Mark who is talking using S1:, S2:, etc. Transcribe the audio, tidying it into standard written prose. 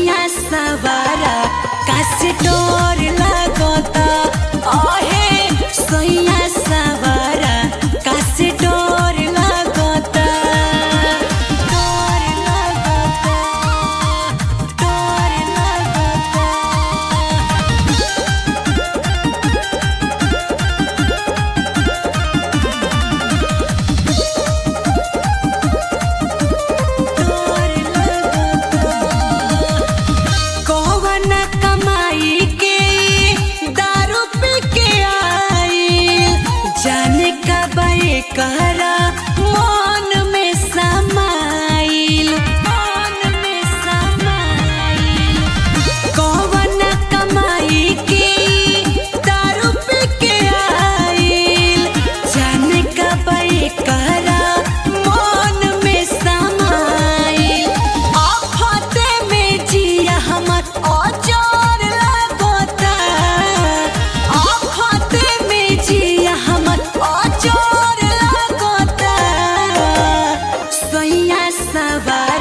S1: सैया सवारा कासे डोर लागता आहे सैया सवारा कासे डोर लागता डोर लागता डोर लागता कहरा मन में समाइल कौन कमाई के दारू पी के आइल जाने का कहरा मन में समाइल आफते में जिया हमर अजर लगता आफते में जिया हमर अजर सैया सवारा